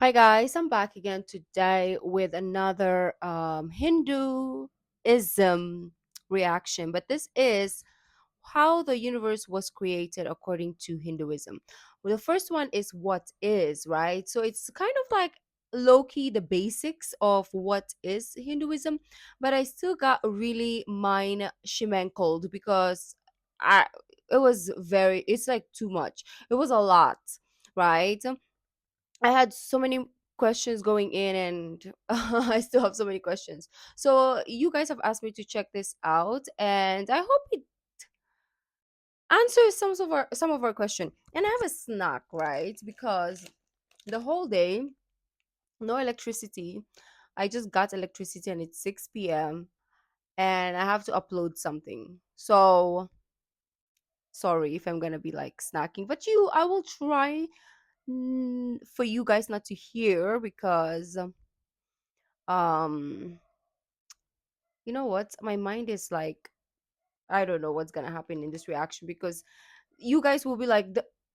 Hi guys, I'm back again today with another Hinduism reaction. But this is how the universe was created according to Hinduism. Well, the first one is what is, right? So it's kind of like low key the basics of what is Hinduism, but I still got really mine shemankled because I it was it's like too much. It was a lot, right? I had so many questions going in, and I still have so many questions. So you guys have asked me to check this out, and I hope it answers some of our question. And I have a snack, right? Because the whole day, no electricity. I just got electricity, and it's 6 p.m. and I have to upload something. So sorry if I'm gonna be like snacking, but I will try for you guys not to hear because um you know what, my mind is like, I don't know what's gonna happen in this reaction because you guys will be like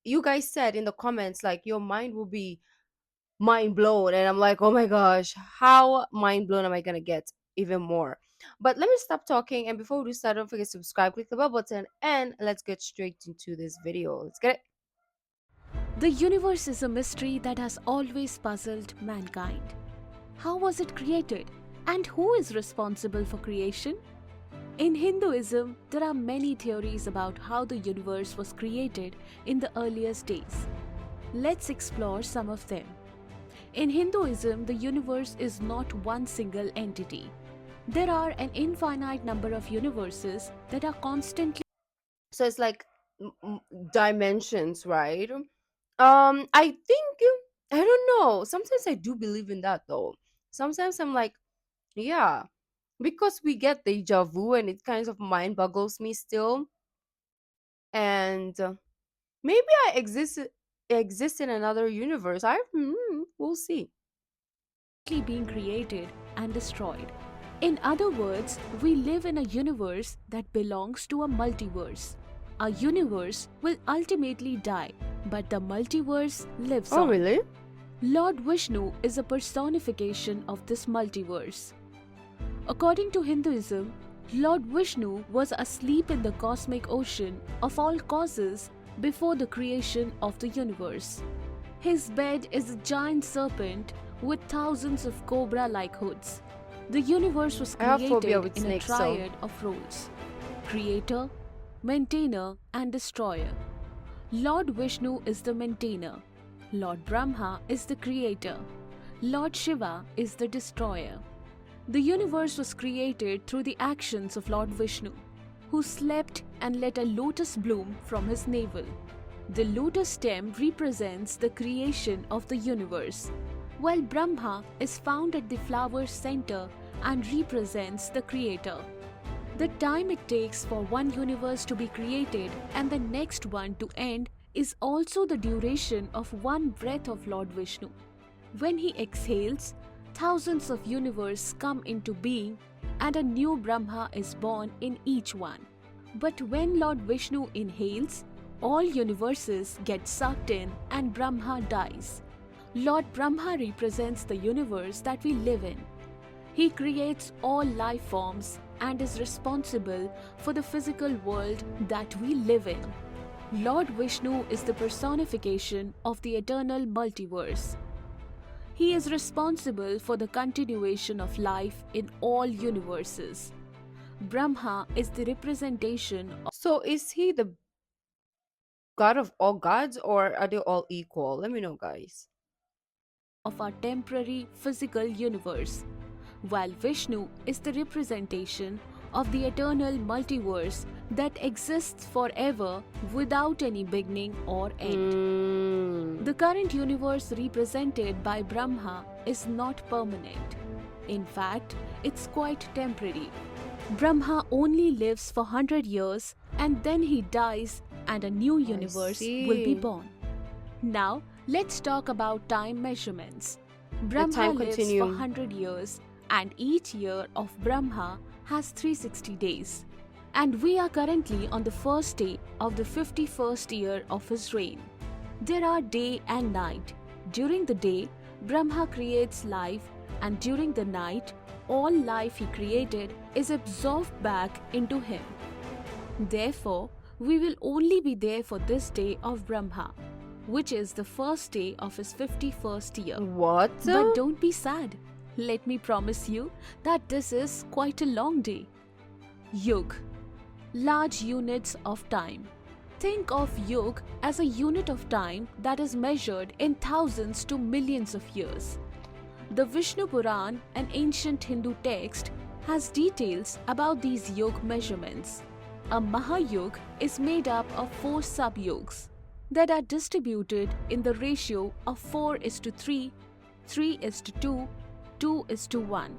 you guys said in the comments like your mind will be mind blown, and I'm like, oh my gosh, how mind blown am I gonna get even more? But let me stop talking, and before we start, don't forget to subscribe, click the bell button, and let's get straight into this video. Let's get it. The universe is a mystery that has always puzzled mankind. How was it created? And who is responsible for creation? In Hinduism, there are many theories about how the universe was created in the earliest days. Let's explore some of them. In Hinduism, the universe is not one single entity. There are an infinite number of universes that are constantly. So it's like dimensions, right? I think, I don't know, sometimes I do believe in that though. Sometimes I'm like, yeah, because we get deja vu and it kind of mind boggles me still. And maybe I exist in another universe. We'll see. Being created and destroyed. In other words, we live in a universe that belongs to a multiverse. A universe will ultimately die, but the multiverse lives Oh, on. really? Lord Vishnu is a personification of this multiverse. According to Hinduism, Lord Vishnu was asleep in the cosmic ocean of all causes before the creation of the universe. His bed is a giant serpent with thousands of cobra like hoods. The universe was I have phobia created with in a snakes, so triad of roles: creator, maintainer, and destroyer. Lord Vishnu is the maintainer, Lord Brahma is the creator, Lord Shiva is the destroyer. The universe was created through the actions of Lord Vishnu, who slept and let a lotus bloom from his navel. The lotus stem represents the creation of the universe, while Brahma is found at the flower's center and represents the creator. The time it takes for one universe to be created and the next one to end is also the duration of one breath of Lord Vishnu. When he exhales, thousands of universes come into being and a new Brahma is born in each one. But when Lord Vishnu inhales, all universes get sucked in and Brahma dies. Lord Brahma represents the universe that we live in. He creates all life forms and is responsible for the physical world that we live in. Lord Vishnu is the personification of the eternal multiverse. He is responsible for the continuation of life in all universes. Brahma is the representation so is he the god of all gods, or are they all equal? Let me know, guys. of our temporary physical universe, while Vishnu is the representation of the eternal multiverse that exists forever without any beginning or end. Mm. The current universe represented by Brahma is not permanent. In fact, it's quite temporary. Brahma only lives for 100 years and then he dies and a new I universe will be see. born. Now, let's talk about time measurements. The Brahma time lives for continuum. 100 years and each year of Brahma has 360 days. And we are currently on the first day of the 51st year of his reign. There are day and night. During the day, Brahma creates life, and during the night, all life he created is absorbed back into him. Therefore, we will only be there for this day of Brahma, which is the first day of his 51st year. What? But don't be sad. Let me promise you that this is quite a long day. Yug, large units of time. Think of yug as a unit of time that is measured in thousands to millions of years. The Vishnu Puran, an ancient Hindu text, has details about these yug measurements. A Mahayug is made up of 4 sub-yugs that are distributed in the ratio of 4 is to 3, 3 is to 2, 2 is to 1.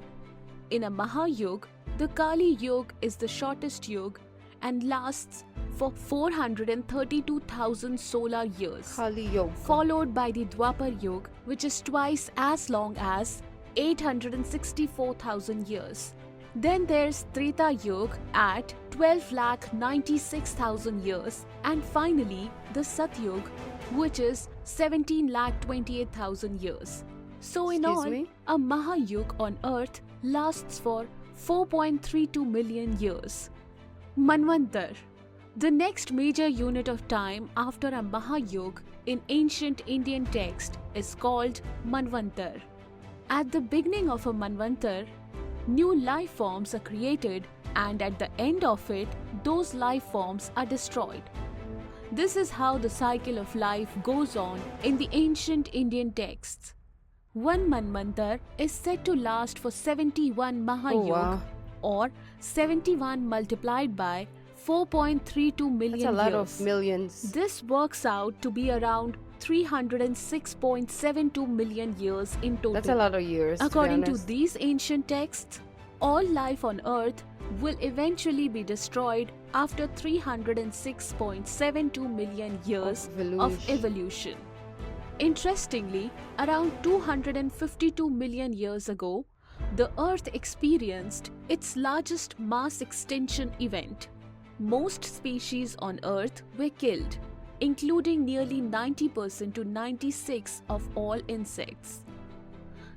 In a Mahayug, the Kali Yug is the shortest yug and lasts for 432,000 solar years, Kali Yoga. followed by the Dwapar Yug, which is twice as long as 864,000 years. Then there's Treta Yug at 12,96,000 years, and finally the Satyug, which is 17,28,000 years. So in Excuse all, me? a Mahayug on Earth lasts for 4.32 million years. Manvantar, the next major unit of time after a Mahayug in ancient Indian text, is called Manvantar. At the beginning of a Manvantar, new life forms are created, and at the end of it, those life forms are destroyed. This is how the cycle of life goes on in the ancient Indian texts. One Manvantar is said to last for 71 Oh, Mahayug, wow. or 71 multiplied by 4.32 million That's a lot years. of millions. This works out to be around 306.72 million years in total. That's a lot of years. According to to be honest. these ancient texts, all life on Earth will eventually be destroyed after 306.72 million years of evolution. Interestingly, around 252 million years ago, the Earth experienced its largest mass extinction event. Most species on Earth were killed, including nearly 90% to 96% of all insects.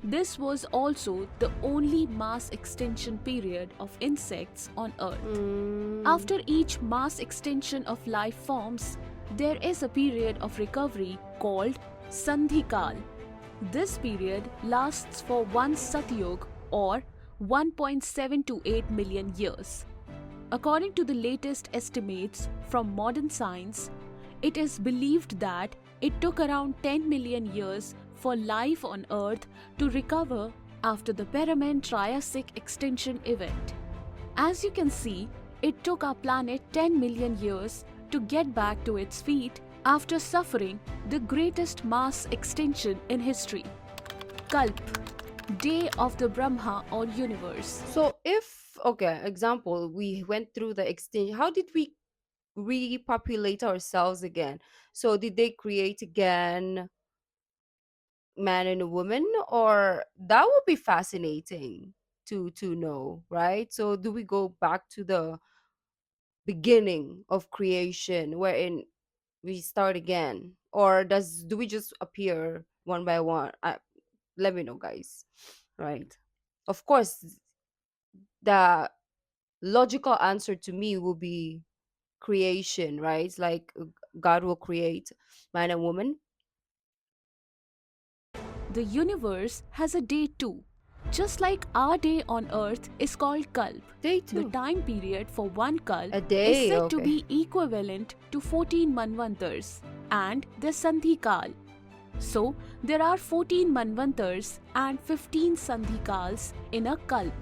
This was also the only mass extinction period of insects on Earth. After each mass extinction of life forms, there is a period of recovery called Sandhikal. This period lasts for one Satyug, or 1.728 million years. According to the latest estimates from modern science, it is believed that it took around 10 million years for life on Earth to recover after the Permian-Triassic extinction event. As you can see, it took our planet 10 million years to get back to its feet after suffering the greatest mass extinction in history. Kalp, Day of the Brahma or Universe. So if, okay, example, we went through the extinction, how did we repopulate ourselves again? So did they create again man and a woman, or that would be fascinating to know, right? So do we go back to the beginning of creation wherein we start again, or do we just appear one by one? Let me know, guys. Right, of course, the logical answer to me will be creation, right? It's like God will create man and woman. The universe has a day too. Just like our day on Earth is called Kalp, Day the 2. time period for one Kalp A is day, said to okay. be equivalent to 14 Manvantars and the Sandhikal. So, there are 14 Manvantars and 15 Sandhikals in a Kalp.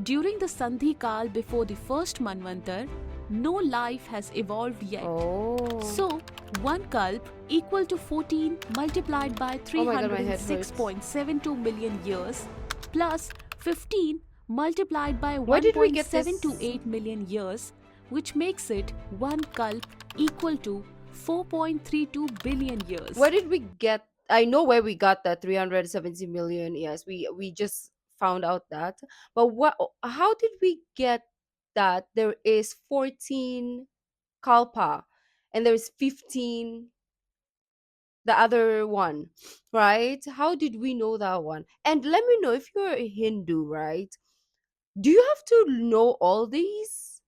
During the Sandhikal before the first Manvantar, no life has evolved yet. Oh. So, one Kalp equal to 14 multiplied by Oh my God, my head hurts. 306.72 million years plus 15 multiplied by Where did we get this? 1.728 million years, which makes it one Kalp equal to 4.32 billion years. Where did we get? I know where we got that 370 million. Yes, we just found out that. But what? How did we get that there is 14 kalpa and there's 15 the other one, right? How did we know that one? And let me know if you're a Hindu, right? Do you have to know all these?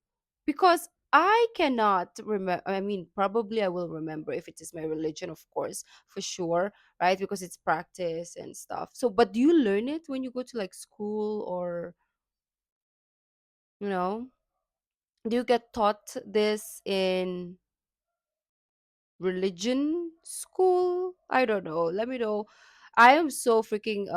Because I cannot remember. I mean, probably I will remember if it is my religion, of course, for sure, right? Because it's practice and stuff. So, but do you learn it when you go to like school, or, you know, do you get taught this in religion school? I don't know. Let me know. I am so freaking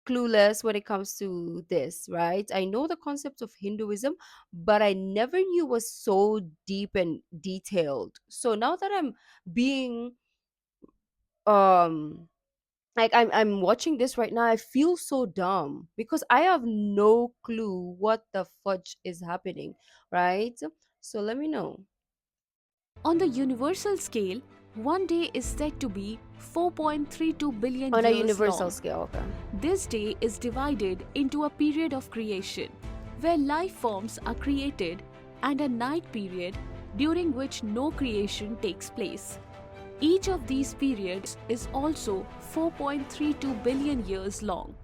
clueless when it comes to this, right? I know the concept of Hinduism, but I never knew it was so deep and detailed. So now that I'm being um like I'm watching this right now, I feel so dumb because I have no clue what the fudge is happening, right? So let me know. On the universal scale, one day is said to be 4.32 billion On a years universal long. scale, okay. This day is divided into a period of creation, where life forms are created, and a night period during which no creation takes place. Each of these periods is also 4.32 billion years long.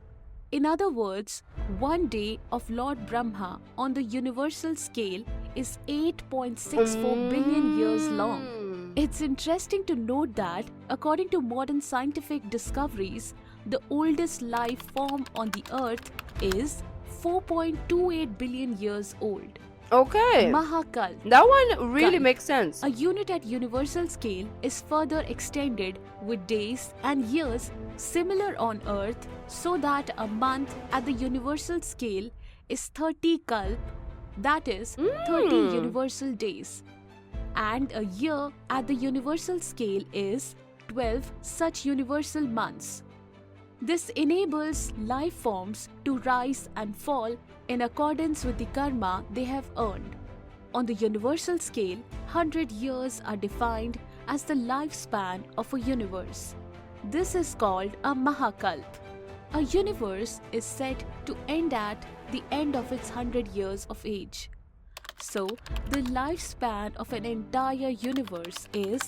In other words, one day of Lord Brahma on the universal scale is 8.64 billion years long. Mm. It's interesting to note that, according to modern scientific discoveries, the oldest life form on the Earth is 4.28 billion years old. Okay. Mahakal. That one really Kalp. makes sense. A unit at universal scale is further extended with days and years similar on Earth, so that a month at the universal scale is 30 kalp, that is 30 Mm. universal days, and a year at the universal scale is 12 such universal months. This enables life forms to rise and fall in accordance with the karma they have earned. On the universal scale, 100 years are defined as the lifespan of a universe. This is called a Mahakalp. A universe is said to end at the end of its 100 years of age. So, the lifespan of an entire universe is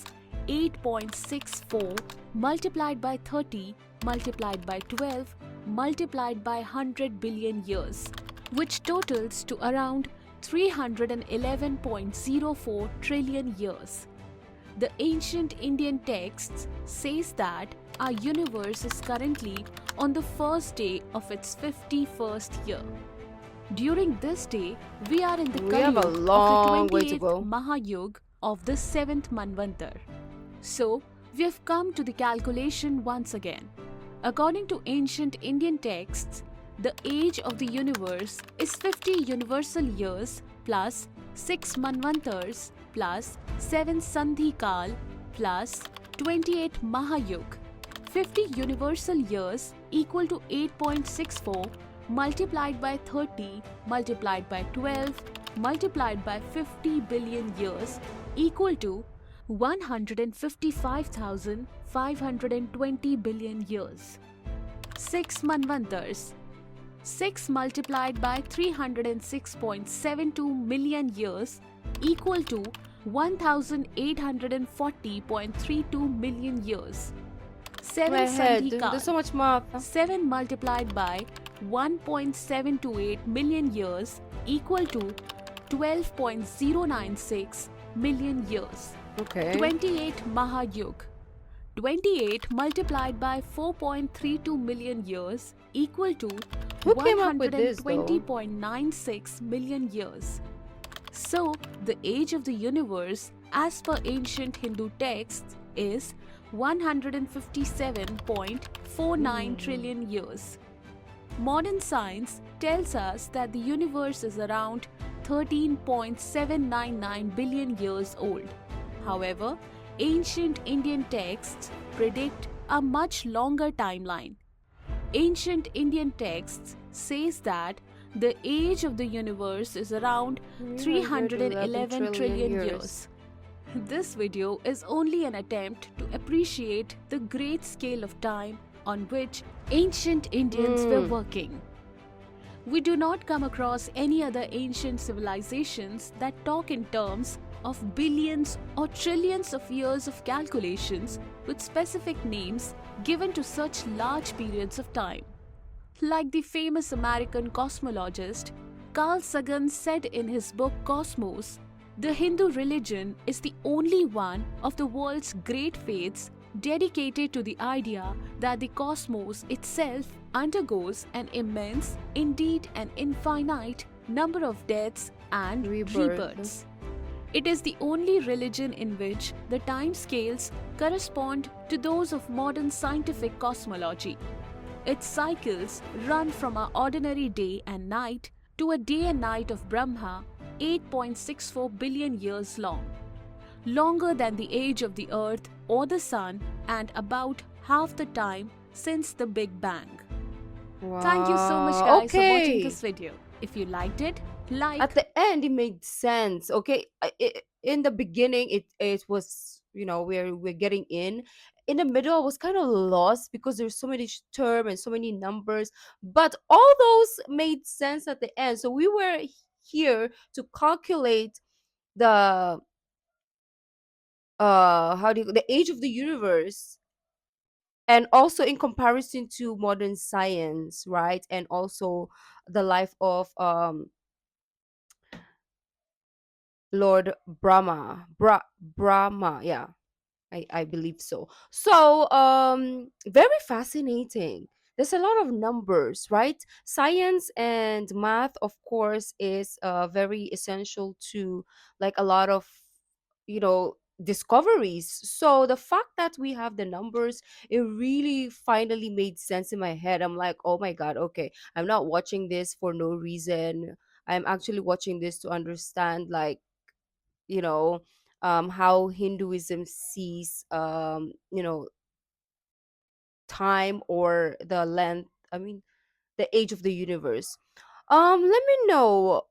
8.64 multiplied by 30 multiplied by 12 multiplied by 100 billion years, which totals to around 311.04 trillion years. The ancient Indian texts says that our universe is currently on the first day of its 51st year. During this day, we are in the We have a Kali Yuga long of the way to 28th go. Mahayug of the 7th Manvantar. So, we have come to the calculation once again. According to ancient Indian texts, the age of the universe is 50 universal years plus 6 Manvantars plus 7 Sandhi Kal plus 28 Mahayug. 50 universal years equal to 8.64 multiplied by 30 multiplied by 12 multiplied by 50 billion years equal to 155,520 billion years. 6 Manvantars. 6 multiplied by 306.72 million years equal to 1840.32 million years. 7 My head. Sandhi Kal. There's so much math. 7 multiplied by 1.728 million years equal to 12.096 million years. Okay. 28 Mahayug. 28 multiplied by 4.32 million years equal to Who came up with this, though? 120.96 million years. So, the age of the universe, as per ancient Hindu texts, is 157.49 trillion years. Modern science tells us that the universe is around 13.799 billion years old. However, ancient Indian texts predict a much longer timeline. Ancient Indian texts says that the age of the universe is around 311 trillion years. This video is only an attempt to appreciate the great scale of time on which ancient Indians were working. We do not come across any other ancient civilizations that talk in terms of billions or trillions of years of calculations with specific names given to such large periods of time. Like the famous American cosmologist Carl Sagan said in his book Cosmos, the Hindu religion is the only one of the world's great faiths dedicated to the idea that the cosmos itself undergoes an immense, indeed an infinite, number of deaths and Rebirth. rebirths. It is the only religion in which the time scales correspond to those of modern scientific cosmology. Its cycles run from our ordinary day and night to a day and night of Brahma, 8.64 billion years long, longer than the age of the Earth or the Sun, and about half the time since the Big Bang. Thank you so much, Wow. guys, for watching Okay. this video. If you liked it, like. At the end, it made sense. Okay. In the beginning, it was, we're getting in. In the middle, I was kind of lost because there's so many term and so many numbers, but all those made sense at the end. So we were here to calculate the the age of the universe, and also in comparison to modern science, right? And also the life of Lord Brahma, yeah. I believe so. So, very fascinating. There's a lot of numbers, right? Science and math, of course, is very essential to like a lot of, discoveries. So the fact that we have the numbers, it really finally made sense in my head. I'm like, oh my God, okay, I'm not watching this for no reason. I'm actually watching this to understand, like, you know how Hinduism sees, time, or the length, I mean, the age of the universe. Let me know.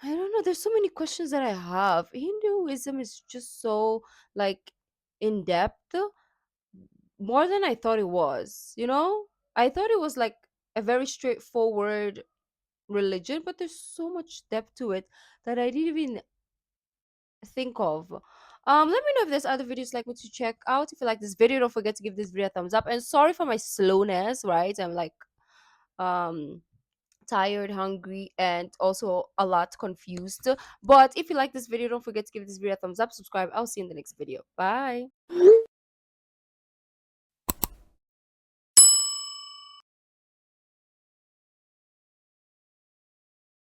I don't know, there's so many questions that I have. Hinduism is just so, like, in depth, more than I thought it was. I thought it was like a very straightforward religion, but there's so much depth to it that I didn't even think of. Let me know if there's other videos like me to check out. If you like this video, don't forget to give this video a thumbs up. And sorry for my slowness, right? I'm like um tired, hungry, and also a lot confused. But if you like this video, don't forget to give this video a thumbs up, subscribe. I'll see you in the next video. Bye.